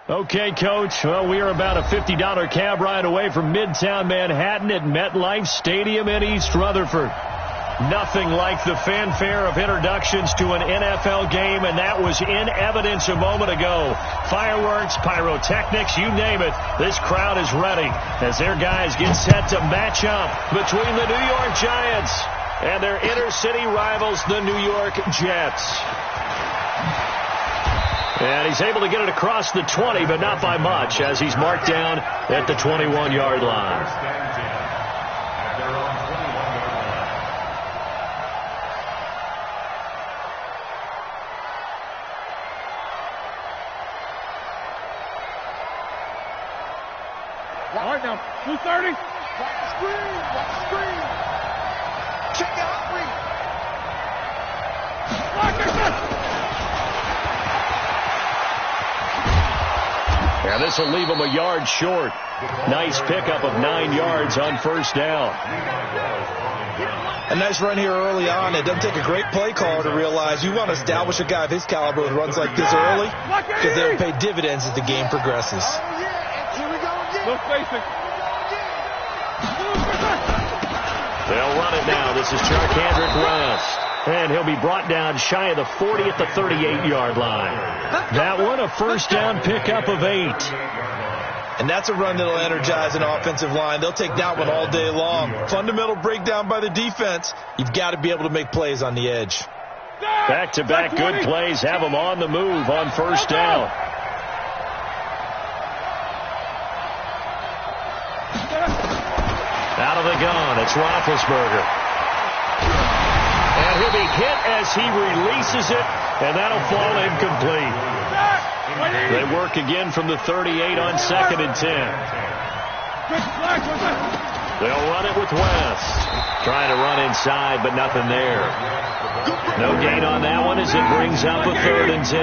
Okay, Coach. Well, we are about a $50 cab ride away from Midtown Manhattan at MetLife Stadium in East Rutherford. Nothing like the fanfare of introductions to an NFL game, and that was in evidence a moment ago. Fireworks, pyrotechnics, you name it. This crowd is ready as their guys get set to match up between the New York Giants and their inner-city rivals, the New York Jets. And he's able to get it across the 20, but not by much, as he's marked down at the 21-yard line. All right, now, 230. Screen. Check out. And this will leave him a yard short. Nice pickup of 9 yards on first down. A nice run here early on. It doesn't take a great play caller to realize you want to establish a guy of his caliber with runs like this early because they'll pay dividends as the game progresses. Look basic. They'll run it now. This is Charkandrick West. And he'll be brought down shy of the 40 at the 38-yard line. That one, a first down pickup of 8. And that's a run that'll energize an offensive line. They'll take that one all day long. Fundamental breakdown by the defense. You've got to be able to make plays on the edge. Back-to-back good plays have them on the move on first down. Out of the gun, it's Roethlisberger. And he'll be hit as he releases it, and that'll fall incomplete. They work again from the 38 on 2nd and 10. They'll run it with West. Trying to run inside, but nothing there. No gain on that one as it brings up a 3rd and 10.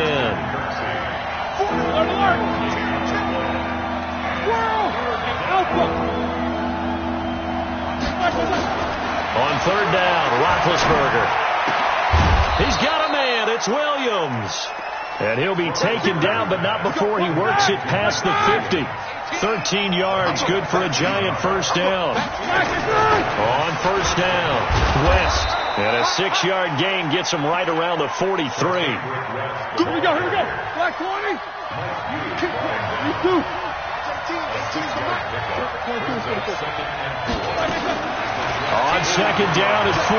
On 3rd down, Roethlisberger. He's got a man. It's Williams. And he'll be taken down, but not before he works it past the 50. 13 yards, good for a Giant first down. On first down, West. And a 6-yard gain gets him right around the 43. Here we go. Black 20. On 2nd down at 4,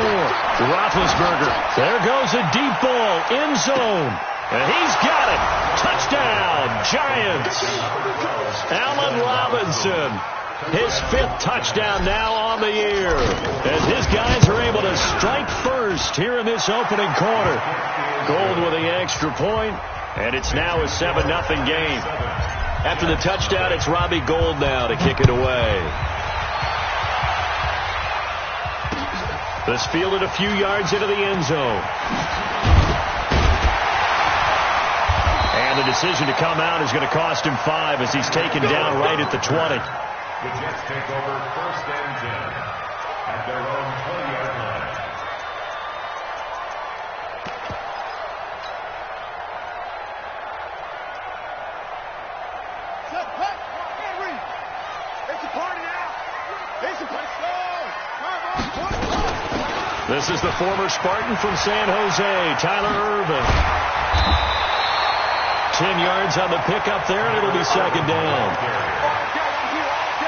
Roethlisberger. There goes a deep ball, end zone. And he's got it. Touchdown, Giants. Allen Robinson. His 5th touchdown now on the year. As his guys are able to strike first here in this opening quarter. Gold with the extra point, and it's now a 7-0 game. After the touchdown, it's Robbie Gould now to kick it away. This fielded a few yards into the end zone. And the decision to come out is going to cost him 5 as he's taken down right at the 20. The Jets take over 1st and 10 at their own 20-yard line. This is the former Spartan from San Jose, Tyler Irvin. 10 yards on the pickup there, and it'll be 2nd down.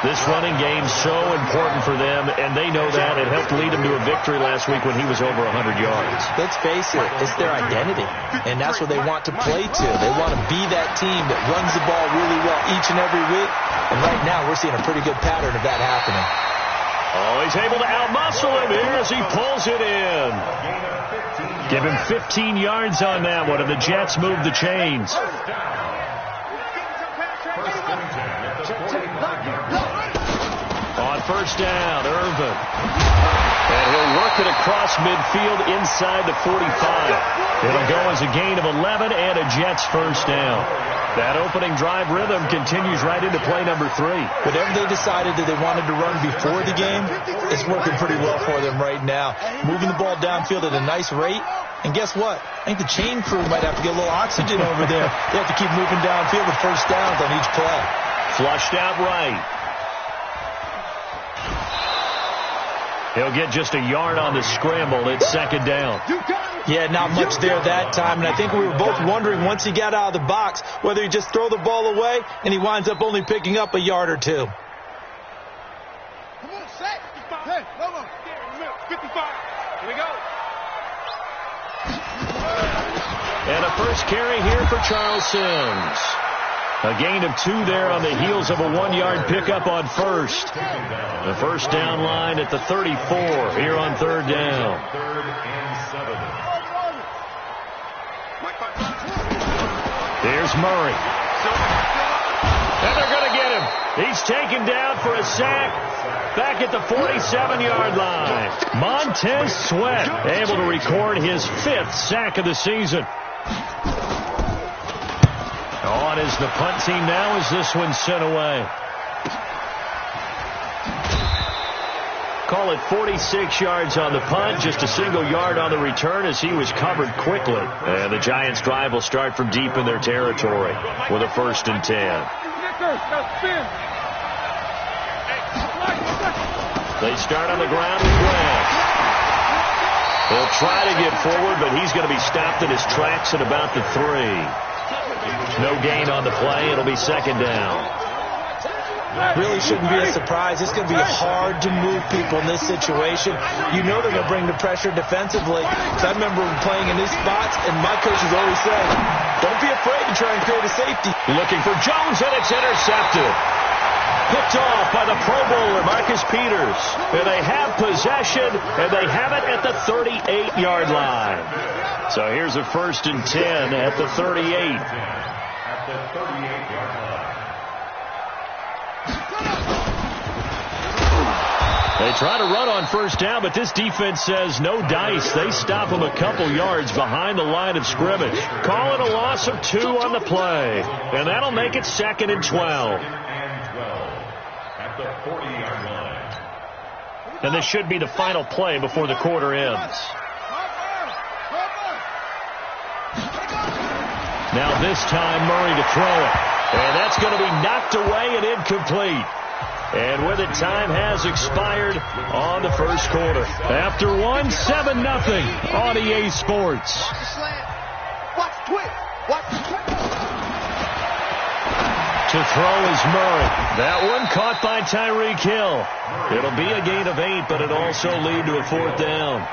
This running game's so important for them, and they know that. It helped lead them to a victory last week when he was over 100 yards. Let's face it, it's their identity, and that's what they want to play to. They want to be that team that runs the ball really well each and every week, and right now we're seeing a pretty good pattern of that happening. Oh, he's able to outmuscle him here as he pulls it in. Give him 15 yards on that one, and the Jets move the chains. On first down, Irvin. And he'll work it across midfield inside the 45. It'll go as a gain of 11 and a Jets first down. That opening drive rhythm continues right into play number 3. Whatever they decided that they wanted to run before the game, it's working pretty well for them right now. Moving the ball downfield at a nice rate And guess what? I think the chain crew might have to get a little oxygen over there. They have to keep moving downfield with first downs on each play. Flushed out right. He'll get just a yard on the scramble. It's second down. Yeah, not much there that time. And I think we were both wondering once he got out of the box whether he just throw the ball away and he winds up only picking up a yard or two. Come on, set. Hey, come on. 55. Here we go. And a first carry here for Charles Sims. A gain of 2 there on the heels of a 1-yard pickup on first. The first down line at the 34 here on third down. Here's Murray. And they're going to get him. He's taken down for a sack back at the 47-yard line. Montez Sweat able to record his 5th sack of the season. On is the punt team now as this one's sent away. Call it 46 yards on the punt, just a single yard on the return as he was covered quickly. And the Giants' drive will start from deep in their territory with a 1st and 10. They start on the ground with Grant. He'll try to get forward, but he's going to be stopped in his tracks at about the 3. No gain on the play. It'll be second down. Really shouldn't be a surprise. It's going to be hard to move people in this situation. You know they're going to bring the pressure defensively. So I remember playing in these spots, and my coaches always say, don't be afraid to try and create a safety. Looking for Jones, and it's intercepted. Picked off by the Pro Bowler, Marcus Peters. And they have possession, and they have it at the 38-yard line. So here's a 1st and 10 at the 38. At the 38-yard line. They try to run on first down, but this defense says no dice. They stop them a couple yards behind the line of scrimmage. Call it a loss of 2 on the play. And that'll make it 2nd and 12. At the 40-yard line. And this should be the final play before the quarter ends. Now this time Murray to throw it. And that's going to be knocked away and incomplete. And with it, time has expired on the first quarter. After 1, 7-0 on EA Sports. To throw is Murray. That one caught by Tyreek Hill. It'll be a gain of 8, but it also lead to a 4th down.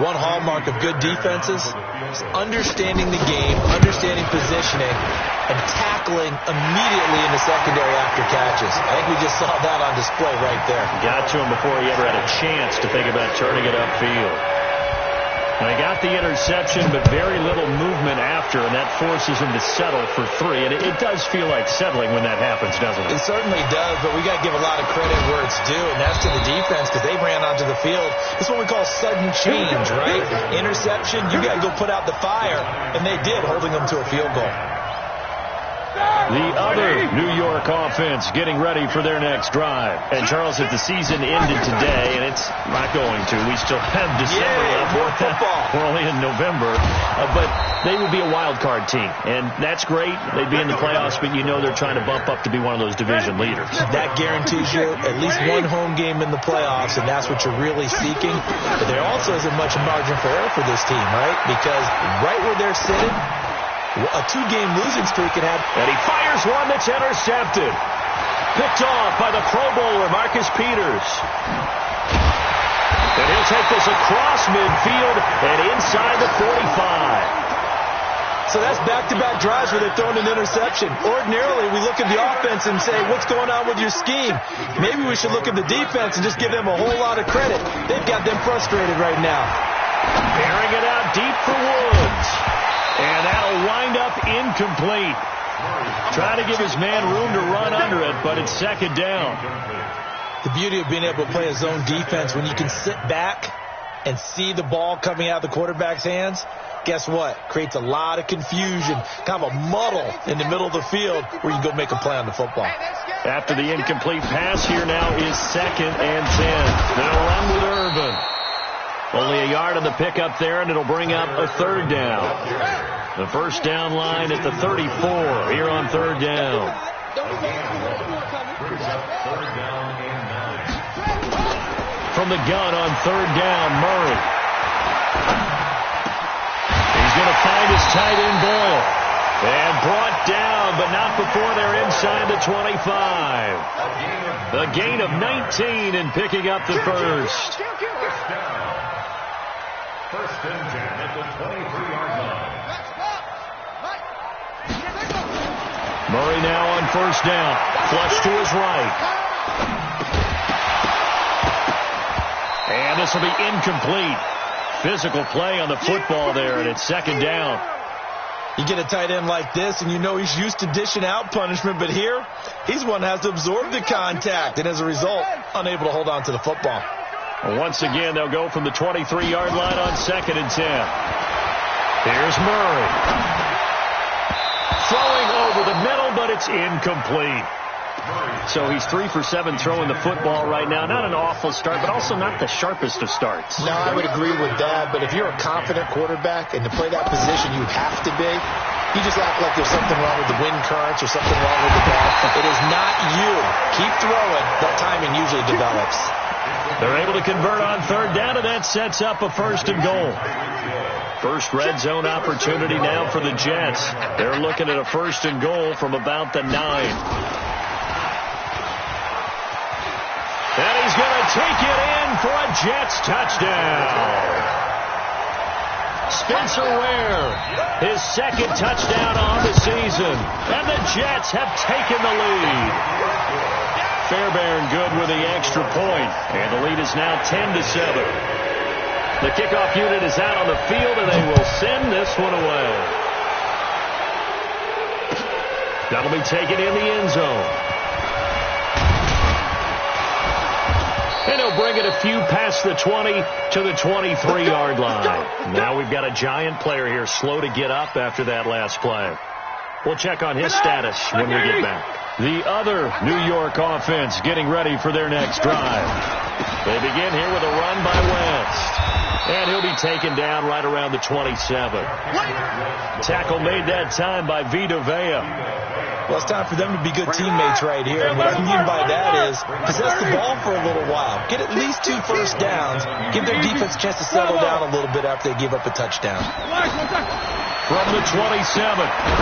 One hallmark of good defenses is understanding the game, understanding positioning, and tackling immediately in the secondary after catches. I think we just saw that on display right there. Got to him before he ever had a chance to think about turning it upfield. They got the interception, but very little movement after, and that forces him to settle for 3. And it does feel like settling when that happens, doesn't it? It certainly does, but we got to give a lot of credit where it's due, and that's to the defense because they ran onto the field. It's what we call sudden change, right? Interception, you got to go put out the fire, and they did, holding them to a field goal. The other New York offense getting ready for their next drive. And, Charles, if the season ended today, and it's not going to, we still have December left. More football. We're only in November. But they would be a wild card team. And that's great. They'd be in the playoffs, but you know they're trying to bump up to be one of those division leaders. That guarantees you at least one home game in the playoffs, and that's what you're really seeking. But there also isn't much margin for error for this team, right? Because right where they're sitting, a 2-game losing streak it had. And he fires one that's intercepted. Picked off by the Pro Bowler, Marcus Peters. And he'll take this across midfield and inside the 45. So that's back-to-back drives where they've thrown an interception. Ordinarily, we look at the offense and say, what's going on with your scheme? Maybe we should look at the defense and just give them a whole lot of credit. They've got them frustrated right now. Airing it out deep for Woods. And that'll wind up incomplete. Trying to give his man room to run under it, but it's second down. The beauty of being able to play a zone defense when you can sit back and see the ball coming out of the quarterback's hands, guess what? Creates a lot of confusion, kind of a muddle in the middle of the field where you can go make a play on the football. After the incomplete pass, here now is 2nd and 10. They'll run with Irvin. Only a yard on the pickup there, and it'll bring up a third down. The first down line at the 34 here on third down. From the gun on third down, Murray. He's going to find his tight end, Boyle. And brought down, but not before they're inside the 25. A gain of 19 and picking up the first. First and 10 at the 23-yard line. Murray now on first down. Flush to his right. And this will be incomplete. Physical play on the football there, and it's second down. You get a tight end like this, and you know he's used to dishing out punishment, but here, he's one that has to absorb the contact, and as a result, unable to hold on to the football. Once again, they'll go from the 23-yard line on second and 10. Here's Murray. Throwing over the middle, but it's incomplete. So he's 3 for 7 throwing the football right now. Not an awful start, but also not the sharpest of starts. No, I would agree with that, but if you're a confident quarterback and to play that position you have to be, you just act like there's something wrong with the wind currents or something wrong with the ball. It is not you. Keep throwing. That timing usually develops. They're able to convert on third down, and that sets up a first and goal. First red zone opportunity now for the Jets. They're looking at a first and goal from about the 9. And he's going to take it in for a Jets touchdown. Spencer Ware, his second touchdown on the season. And the Jets have taken the lead. Fairbairn good with the extra point. And the lead is now 10-7. The kickoff unit is out on the field, and they will send this one away. That'll be taken in the end zone. And he'll bring it a few past the 20 to the 23-yard line. Now we've got a Giant player here slow to get up after that last play. We'll check on his status when we get back. The other New York offense getting ready for their next drive. They begin here with a run by West. And he'll be taken down right around the 27. Tackle made that time by Vita Vea. Well, it's time for them to be good teammates right here. And what I mean by that is possess the ball for a little while. Get at least 2 first downs. Give their defense a chance to settle down a little bit after they give up a touchdown. From the 27,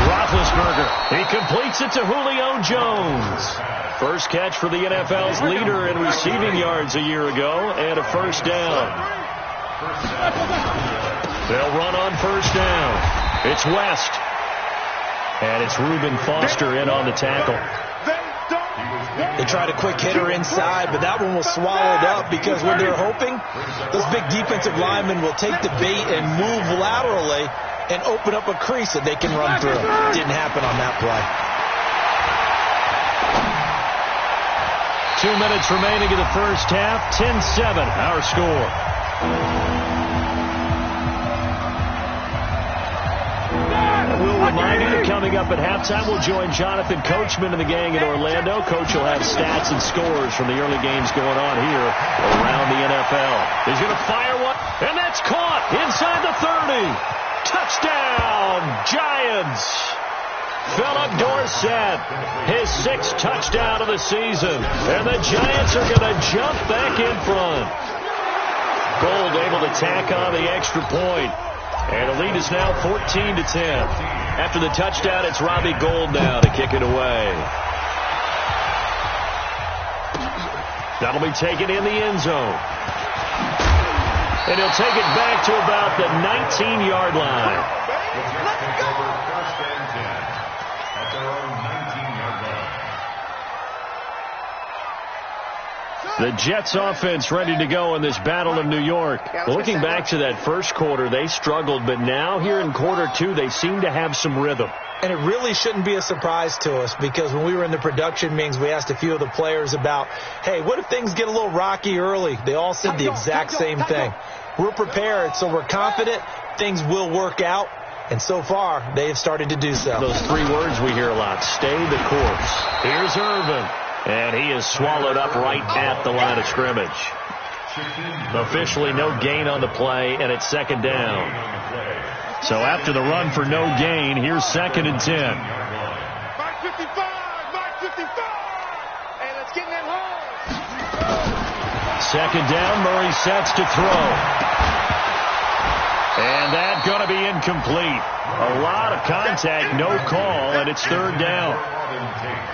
Roethlisberger. He completes it to Julio Jones. First catch for the NFL's leader in receiving yards a year ago, and a first down. They'll run on first down. It's West. And it's Reuben Foster in on the tackle. They tried a quick hitter inside, but that one was swallowed up because when they're hoping, those big defensive linemen will take the bait and move laterally and open up a crease that they can run through. Didn't happen on that play. 2 minutes remaining in the first half. 10-7, our score. We'll remind you that coming up at halftime, we'll join Jonathan Coachman and the gang in Orlando. Coach will have stats and scores from the early games going on here around the NFL. He's going to fire one, and that's caught inside the 30. Touchdown, Giants. Philip Dorsett, his 6th touchdown of the season. And the Giants are going to jump back in front. Gold able to tack on the extra point. And the lead is now 14-10. After the touchdown, it's Robbie Gould now to kick it away. That'll be taken in the end zone. And he'll take it back to about the 19-yard line. The Jets offense ready to go in this battle of New York. Looking back to that first quarter, they struggled, but now here in quarter 2, they seem to have some rhythm. And it really shouldn't be a surprise to us because when we were in the production meetings, we asked a few of the players about, hey, what if things get a little rocky early? They all said the exact same thing. We're prepared, so we're confident things will work out. And so far, they have started to do so. Those 3 words we hear a lot, stay the course. Here's Irvin. And he is swallowed up right at the line of scrimmage. Officially no gain on the play, and it's second down. So after the run for no gain, here's 2nd and 10. Mark 55, Mark 55, and let's get that home. Second down, Murray sets to throw. And that's going to be incomplete. A lot of contact, no call, and it's 3rd down.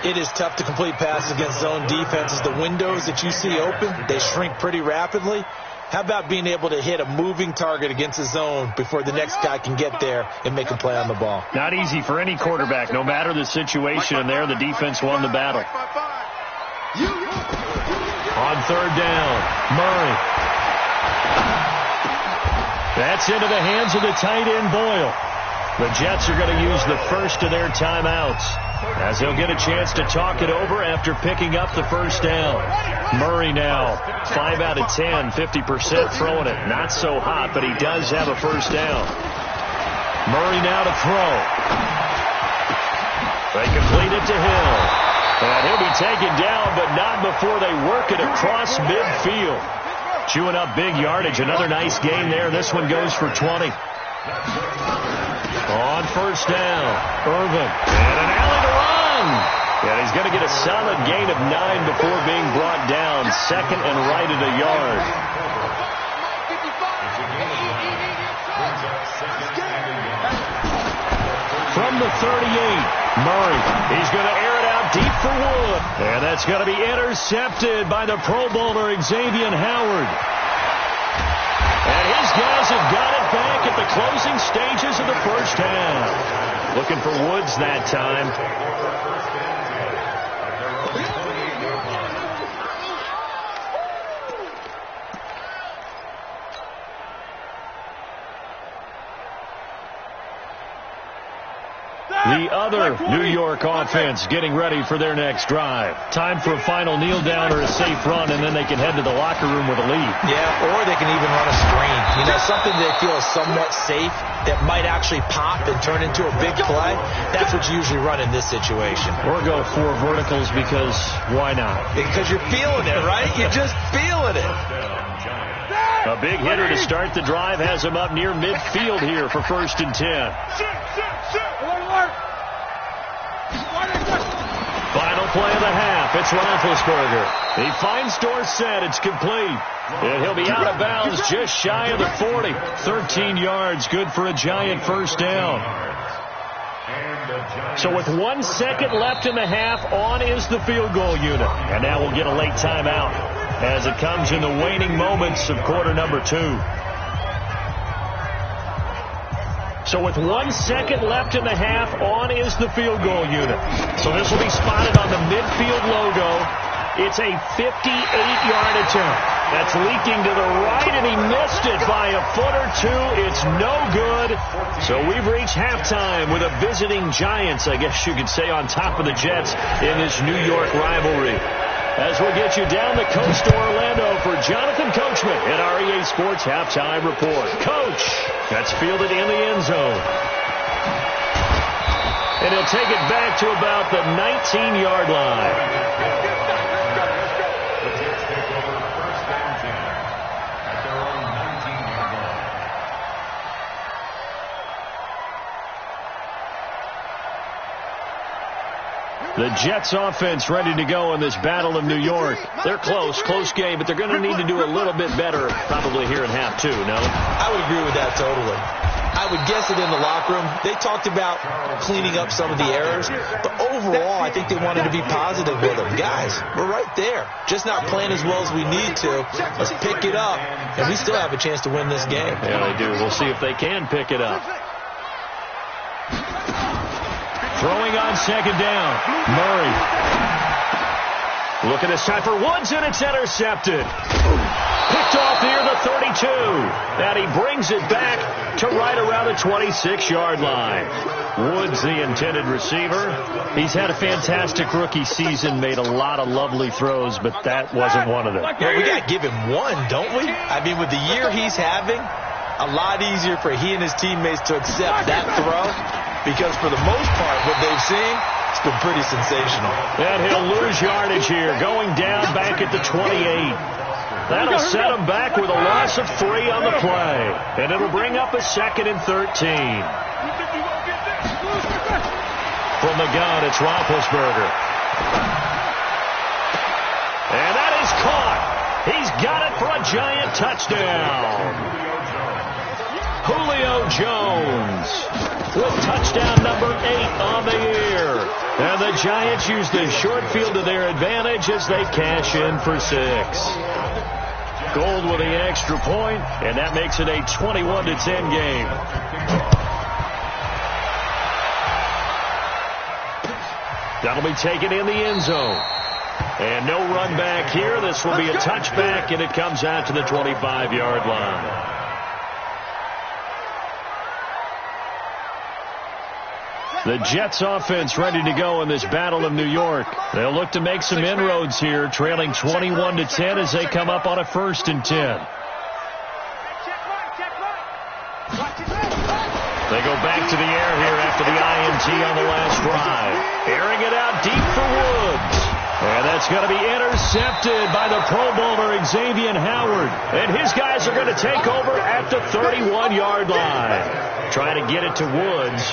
It is tough to complete passes against zone defenses. The windows that you see open, they shrink pretty rapidly. How about being able to hit a moving target against a zone before the next guy can get there and make a play on the ball? Not easy for any quarterback, no matter the situation, and there the defense won the battle. On 3rd down, Murray. That's into the hands of the tight end, Boyle. The Jets are going to use the first of their timeouts, as they'll get a chance to talk it over after picking up the first down. Murray now, 5 out of 10, 50% throwing it. Not so hot, but he does have a first down. Murray now to throw. They complete it to Hill. And he'll be taken down, but not before they work it across midfield. Chewing up big yardage. Another nice gain there. This one goes for 20. On first down, Irvin. And an alley to run. And he's going to get a solid gain of 9 before being brought down. Second and right at a yard. From the 38, Murray. He's going to air it out deep for Wood. And that's going to be intercepted by the Pro Bowler, Xavier Howard. And his guys have got it back at the closing stages of the first half. Looking for Woods that time. The other New York offense getting ready for their next drive. Time for a final kneel down or a safe run, and then they can head to the locker room with a lead. Yeah, or they can even run a screen. You know, something they feel is somewhat safe that might actually pop and turn into a big play. That's what you usually run in this situation. Or go 4 verticals, because why not? Because you're feeling it, right? You're just feeling it. A big hitter to start the drive has him up near midfield here for 1st and 10. Final play of the half. It's Roethlisberger. He finds Dorsett. It's complete. And he'll be out of bounds just shy of the 40. 13 yards. Good for a Giant first down. So with 1 second left in the half, on is the field goal unit. And now we'll get a late timeout as it comes in the waning moments of quarter number 2. So with 1 second left in the half, on is the field goal unit. So this will be spotted on the midfield logo. It's a 58-yard attempt. That's leaking to the right, and he missed it by a foot or 2. It's no good. So we've reached halftime with a visiting Giants, I guess you could say, on top of the Jets in this New York rivalry. As we'll get you down the coast to Orlando for Jonathan Coachman at our EA Sports Halftime Report. Coach, that's fielded in the end zone. And he'll take it back to about the 19-yard line. The Jets offense ready to go in this Battle of New York. They're close game, but they're going to need to do a little bit better probably here in half 2, no? I would agree with that totally. I would guess it in the locker room. They talked about cleaning up some of the errors, but overall, I think they wanted to be positive with them. Guys, we're right there. Just not playing as well as we need to. Let's pick it up, and we still have a chance to win this game. Yeah, they do. We'll see if they can pick it up. Throwing on second down, Murray. Looking this time for Woods, and it's intercepted. Picked off near the 32. And he brings it back to right around the 26-yard line. Woods, the intended receiver. He's had a fantastic rookie season, made a lot of lovely throws, but that wasn't one of them. Well, we got to give him one, don't we? I mean, with the year he's having, a lot easier for he and his teammates to accept that throw. Because for the most part, what they've seen, it's been pretty sensational. And he'll lose yardage here, going down back at the 28. That'll set them back with a loss of 3 on the play. And it'll bring up a 2nd and 13. From the gun, it's Roethlisberger. And that is caught. He's got it for a Giant touchdown. Julio Jones with touchdown number 8 on the year. And the Giants use the short field to their advantage as they cash in for 6. Gold with the extra point, and that makes it a 21-10 game. That'll be taken in the end zone. And no run back here. This will be a touchback, and it comes out to the 25-yard line. The Jets offense ready to go in this Battle of New York. They'll look to make some inroads here, trailing 21-10 as they come up on a 1st and 10. They go back to the air here after the INT on the last drive. Airing it out deep for Woods. And that's going to be intercepted by the Pro Bowler Xavier Howard. And his guys are going to take over at the 31-yard line. Trying to get it to Woods.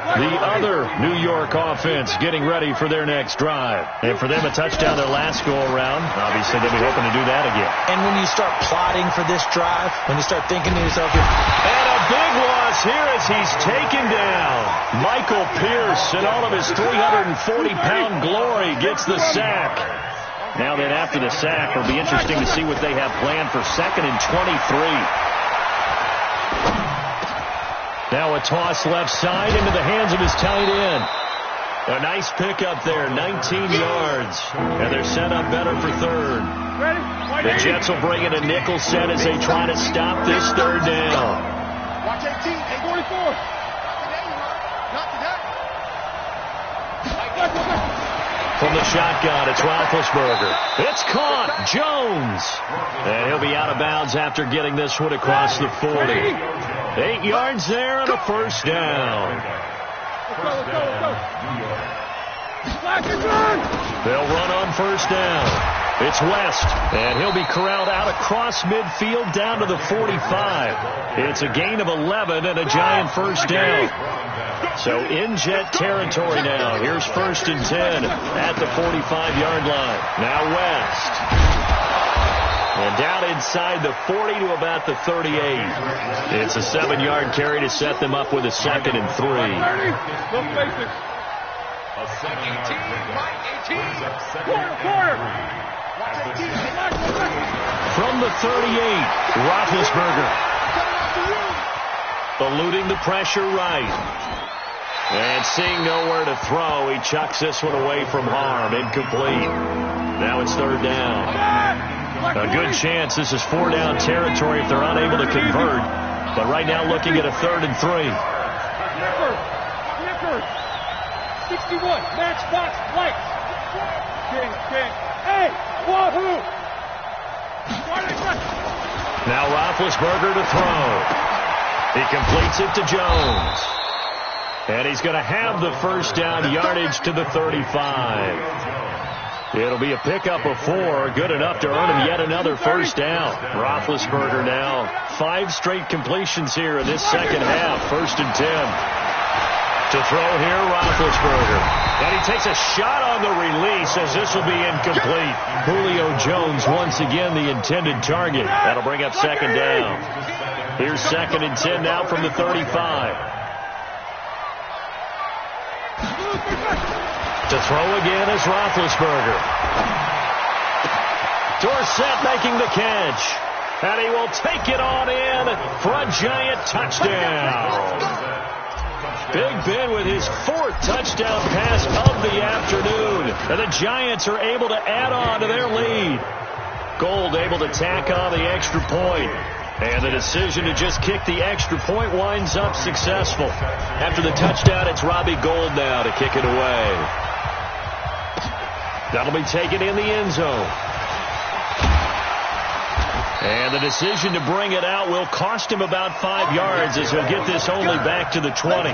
The other New York offense getting ready for their next drive. And for them, a touchdown their last go-around. Obviously, they'll be hoping to do that again. And when you start plotting for this drive, when you start thinking to yourself, and a big loss here as he's taken down. Michael Pierce, in all of his 340-pound glory, gets the sack. Now then, after the sack, it'll be interesting to see what they have planned for 2nd and 23. Now a toss left side into the hands of his tight end. A nice pickup there, 19 yards. And they're set up better for 3rd. The Jets will bring in a nickel set as they try to stop this 3rd down. Watch 18, 844. From the shotgun, it's Roethlisberger. It's caught. Jones. And he'll be out of bounds after getting this one across the 40. 8 yards there and a 1st down. Let's go. They'll run on 1st down. It's West, and he'll be corralled out across midfield down to the 45. It's a gain of 11 and a Giant 1st down. So in Jet territory now. Here's 1st and 10 at the 45-yard line. Now West. And down inside the 40 to about the 38. It's a 7-yard carry to set them up with a 2nd and 3. A 7-yard From the 38, Roethlisberger. Eluding the pressure right. And seeing nowhere to throw, he chucks this one away from harm. Incomplete. Now it's 3rd down. A good chance this is 4-down territory if they're unable to convert. But right now looking at a 3rd and 3. 61, matchbox white. King. Hey, wahoo! Now Roethlisberger to throw. He completes it to Jones. And he's going to have the 1st down yardage to the 35. It'll be a pickup of 4, good enough to earn him yet another 1st down. Roethlisberger now 5 straight completions here in this 2nd half. 1st and 10. To throw here, Roethlisberger. And he takes a shot on the release as this will be incomplete. Julio Jones once again the intended target. That'll bring up 2nd down. Here's 2nd and 10 now from the 35. To throw again is Roethlisberger. Dorsett making the catch. And he will take it on in for a Giant touchdown. Big Ben with his 4th touchdown pass of the afternoon. And the Giants are able to add on to their lead. Gold able to tack on the extra point. And the decision to just kick the extra point winds up successful. After the touchdown, it's Robbie Gould now to kick it away. That'll be taken in the end zone. And the decision to bring it out will cost him about 5 yards as he'll get this only back to the 20.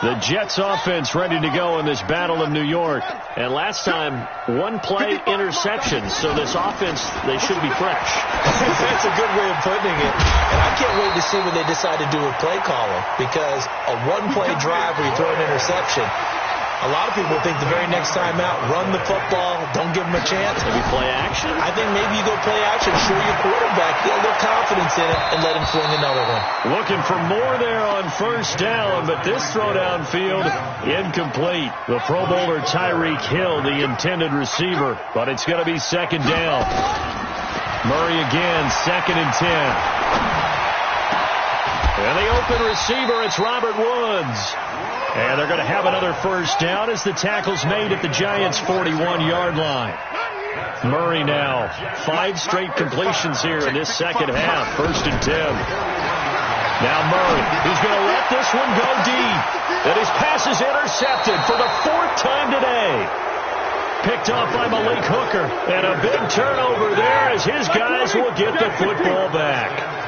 The Jets offense ready to go in this Battle of New York. And last time, one play interception. So this offense, they should be fresh. That's a good way of putting it. And I can't wait to see what they decide to do with play calling. Because a one-play drive where you throw an interception, a lot of people think the very next time out, run the football, don't give them a chance. Maybe play action? I think maybe you go play action, show your quarterback, get a little confidence in it, and let him fling another one. Looking for more there on first down, but this throw downfield, incomplete. The Pro Bowler Tyreek Hill, the intended receiver, but it's going to be second down. Murray again, 2nd and 10. And the open receiver, it's Robert Woods. And they're going to have another first down as the tackle's made at the Giants' 41-yard line. Murray now, 5 straight completions here in this second half. 1st and 10. Now Murray, he's going to let this one go deep. And his pass is intercepted for the 4th time today. Picked off by Malik Hooker. And a big turnover there as his guys will get the football back.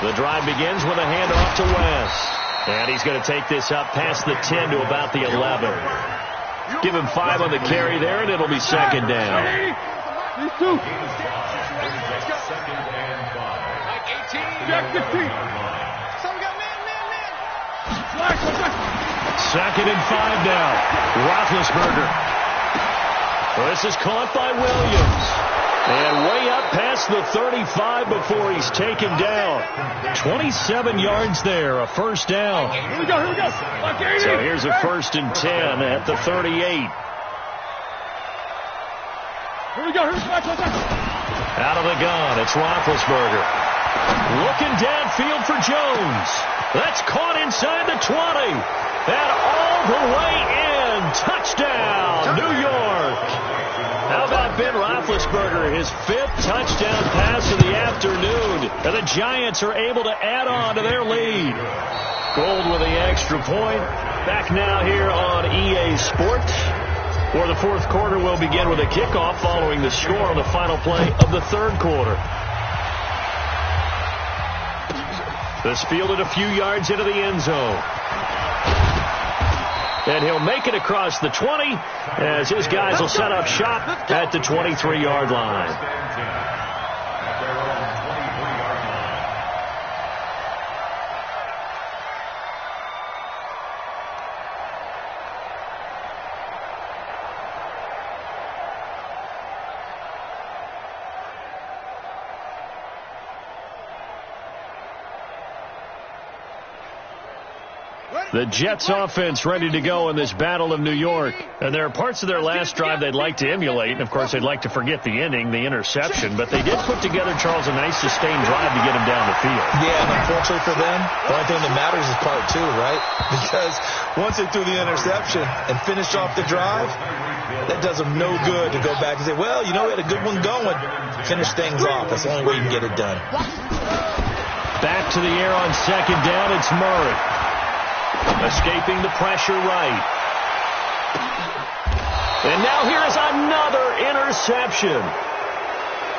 The drive begins with a handoff to West. And he's going to take this up past the 10 to about the 11. Give him 5 on the carry there, and it'll be second down. Second and 5 now. Roethlisberger. This is caught by Williams. And way up past the 35 before he's taken down. 27 yards there, a first down. Here we go. So here's a 1st and 10 at the 38. Here we go. Out of the gun, it's Roethlisberger. Looking downfield for Jones. That's caught inside the 20. And all the way in. Touchdown, New York. How about Ben Roethlisberger, his 5th touchdown pass of the afternoon. And the Giants are able to add on to their lead. Gold with the extra point. Back now here on EA Sports, where the 4th quarter will begin with a kickoff following the score on the final play of the 3rd quarter. This fielded a few yards into the end zone. And he'll make it across the 20 as his guys will set up shop at the 23-yard line. The Jets offense ready to go in this Battle of New York. And there are parts of their last drive they'd like to emulate. And, of course, they'd like to forget the ending, the interception. But they did put together, Charles, a nice sustained drive to get him down the field. Yeah, and unfortunately for them, the only thing that matters is part 2, right? Because once they threw the interception and finished off the drive, that does them no good to go back and say, well, you know, we had a good one going. Finish things off. That's the only way you can get it done. Back to the air on second down, it's Murray. Escaping the pressure right. And now here is another interception.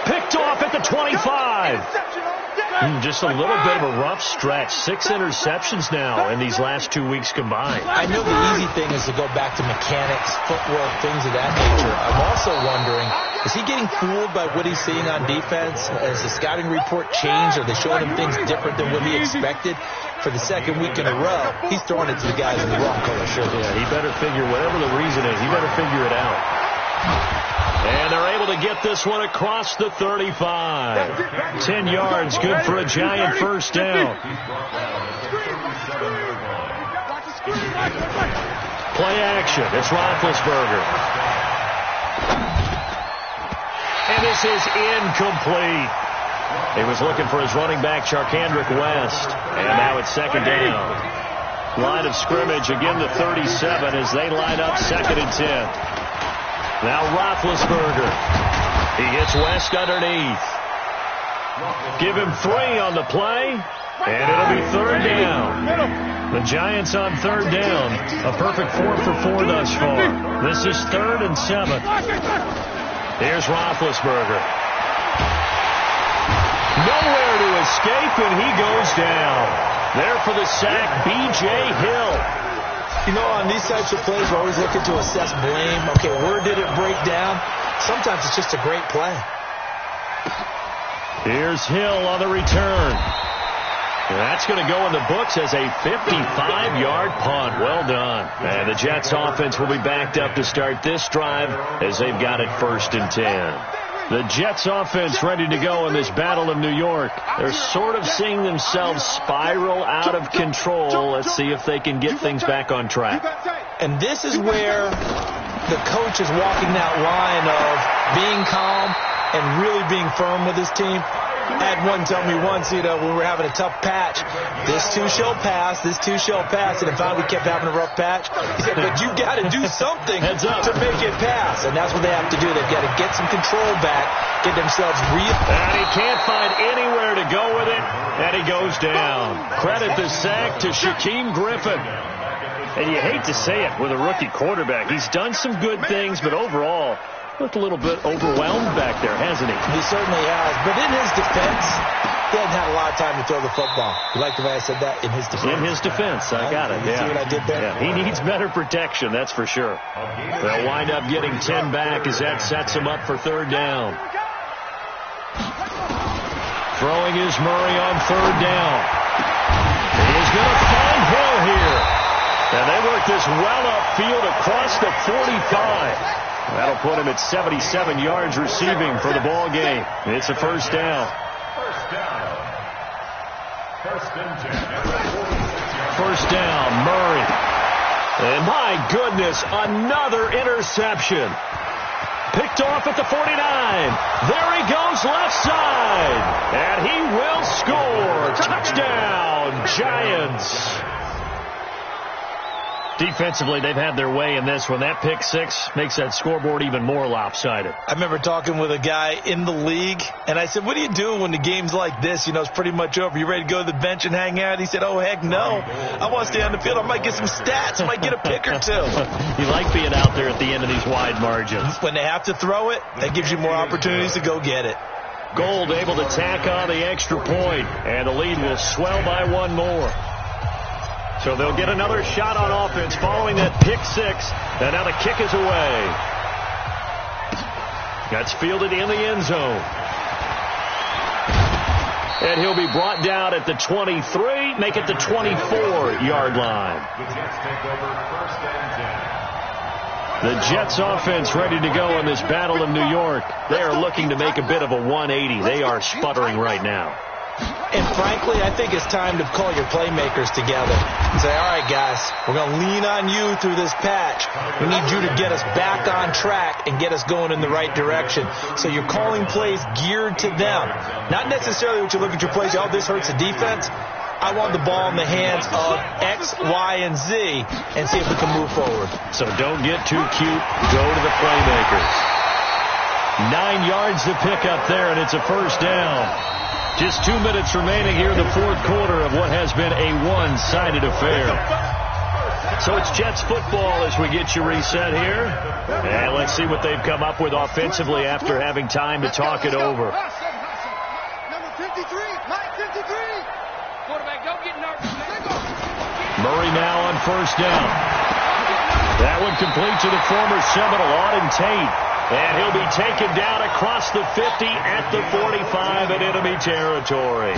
Picked off at the 25. Just a little bit of a rough stretch. 6 interceptions now in these last 2 weeks combined. I know the easy thing is to go back to mechanics, footwork, things of that nature. I'm also wondering, is he getting fooled by what he's seeing on defense? Has the scouting report changed? Are they showing him things different than what he expected? For the 2nd week in a row, he's throwing it to the guys in the wrong color shirt. Yeah, he better figure, whatever the reason is, he better figure it out. And they're able to get this one across the 35. 10 yards, good for a Giant first down. Play action, it's Roethlisberger. And this is incomplete. He was looking for his running back, Charkandrick West. And now it's second down. Line of scrimmage, again the 37 as they line up 2nd and 10. Now Roethlisberger. He hits West underneath. Give him 3 on the play, and it'll be 3rd down. The Giants on 3rd down. A perfect 4 for 4 thus far. This is 3rd and 7. Here's Roethlisberger. Nowhere to escape, and he goes down. There for the sack, B.J. Hill. You know, on these types of plays, we're always looking to assess blame. Okay, where did it break down? Sometimes it's just a great play. Here's Hill on the return. That's going to go in the books as a 55-yard punt. Well done. And the Jets offense will be backed up to start this drive as they've got it 1st and 10. The Jets offense ready to go in this battle of New York. They're sort of seeing themselves spiral out of control. Let's see if they can get things back on track. And this is where the coach is walking that line of being calm and really being firm with his team. I had one tell me once, when we were having a tough patch, this too shall pass, this too shall pass. And if we kept having a rough patch, he said, but you got to do something to make it pass. And that's what they have to do. They've got to get some control back, get themselves real. And he can't find anywhere to go with it, and he goes down. Credit the sack to Shaquem Griffin. And you hate to say it with a rookie quarterback. He's done some good things, but overall, looked a little bit overwhelmed back there, hasn't he? He certainly has. But in his defense, he hasn't had a lot of time to throw the football. You like the way I said that? In his defense. In his defense. I got it. You see what I did there? Yeah, he needs better protection, that's for sure. They'll wind up getting 10 back as that sets him up for 3rd down. Throwing is Murray on 3rd down. He's going to find Hill here. And they work this well upfield across the 45. That'll put him at 77 yards receiving for the ball game. It's a 1st down. 1st down, Murray. And my goodness, another interception. Picked off at the 49. There he goes left side. And he will score. Touchdown, Giants. Defensively, they've had their way in this one. That pick 6 makes that scoreboard even more lopsided. I remember talking with a guy in the league, and I said, what do you do when the game's like this? It's pretty much over. You ready to go to the bench and hang out? He said, oh, heck no. I want to stay on the field. I might get some stats. I might get a pick or 2. You like being out there at the end of these wide margins. When they have to throw it, that gives you more opportunities to go get it. Gold able to tack on the extra point, and the lead will swell by 1 more. So they'll get another shot on offense following that pick 6. And now the kick is away. That's fielded in the end zone. And he'll be brought down at the 23, make it the 24-yard line. The Jets offense ready to go in this battle of New York. They are looking to make a bit of a 180. They are sputtering right now. And frankly, I think it's time to call your playmakers together and say, all right, guys, we're going to lean on you through this patch. We need you to get us back on track and get us going in the right direction. So you're calling plays geared to them. Not necessarily what you look at your plays, oh, this hurts the defense. I want the ball in the hands of X, Y, and Z and see if we can move forward. So don't get too cute. Go to the playmakers. 9 yards to pick up there, and it's a 1st down. Just 2 minutes remaining here in the 4th quarter of what has been a one-sided affair. So it's Jets football as we get you reset here. And let's see what they've come up with offensively after having time to talk it over. Number 53, Mike 53. Quarterback, don't get nervous. Murray now on 1st down. That one complete to the former Seminole, Auden Tate. And he'll be taken down across the 50 at the 45 in enemy territory.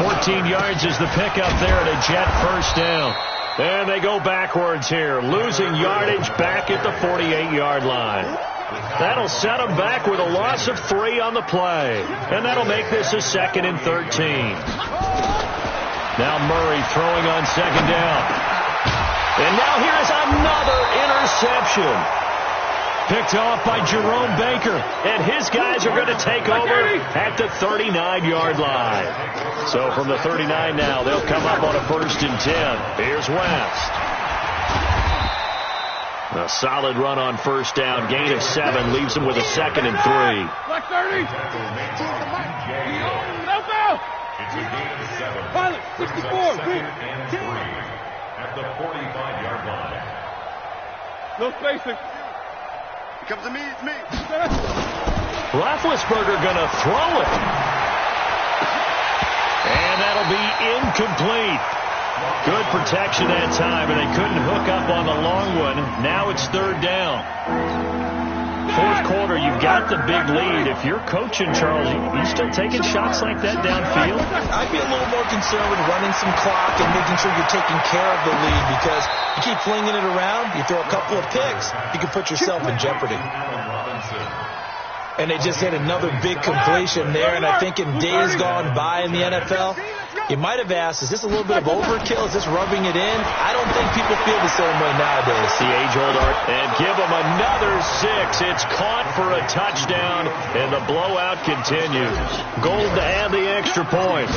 14 yards is the pickup there at a Jet 1st down. And they go backwards here, losing yardage back at the 48-yard line. That'll set them back with a loss of 3 on the play. And that'll make this a 2nd and 13. Now Murray throwing on 2nd down. And now here is another interception. Picked off by Jerome Baker, and his guys are going to take over at the 39-yard line. So from the 39 now, they'll come up on a 1st and 10. Here's West. A solid run on 1st down, gain of 7, leaves him with a 2nd and 3. Black 30. No foul. It's a gain of 7. Pilot, 64. And 3 at the 45-yard line. No spacing. Comes to me, it's me. Roethlisberger gonna throw it. And that'll be incomplete. Good protection that time, and they couldn't hook up on the long one. Now it's third down. Fourth quarter, you've got the big lead. If you're coaching, Charles, you still taking shots like that downfield? I'd be a little more concerned with running some clock and making sure you're taking care of the lead, because you keep flinging it around, you throw a couple of picks, you can put yourself in jeopardy. And they just hit another big completion there, and I think in days gone by in the NFL, you might have asked, is this a little bit of overkill? Is this rubbing it in? I don't think people feel the same way nowadays. The age-old art. And give them another 6. It's caught for a touchdown, and the blowout continues. Gold to add the extra point.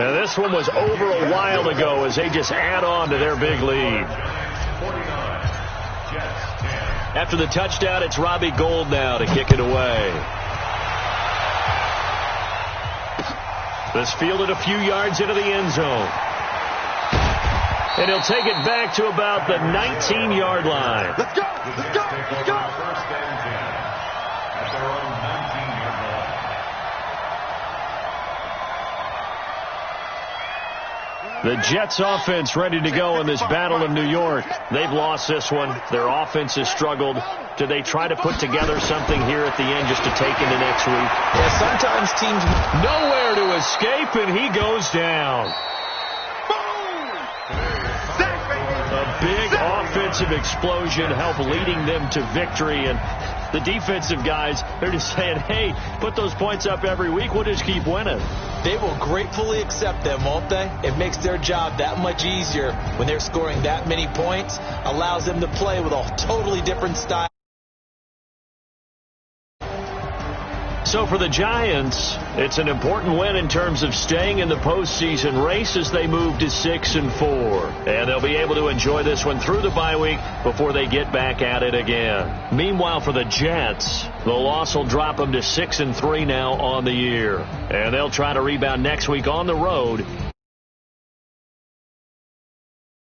Now this one was over a while ago as they just add on to their big lead. After the touchdown, it's Robbie Gould now to kick it away. This fielded a few yards into the end zone. And he'll take it back to about the 19-yard line. Let's go! Let's go! Let's go! First and 10 at their own 19-yard line. The Jets offense ready to go in this battle of New York. They've lost this one. Their offense has struggled. Do they try to put together something here at the end just to take into next week? Yeah, sometimes teams... Nowhere to escape, and he goes down. A big offensive explosion helped leading them to victory, and the defensive guys, they're just saying, hey, put those points up every week. We'll just keep winning. They will gratefully accept them, won't they? It makes their job that much easier when they're scoring that many points. Allows them to play with a totally different style. So for the Giants, it's an important win in terms of staying in the postseason race as they move to 6-4. And they'll be able to enjoy this one through the bye week before they get back at it again. Meanwhile, for the Jets, the loss will drop them to 6-3 now on the year. And they'll try to rebound next week on the road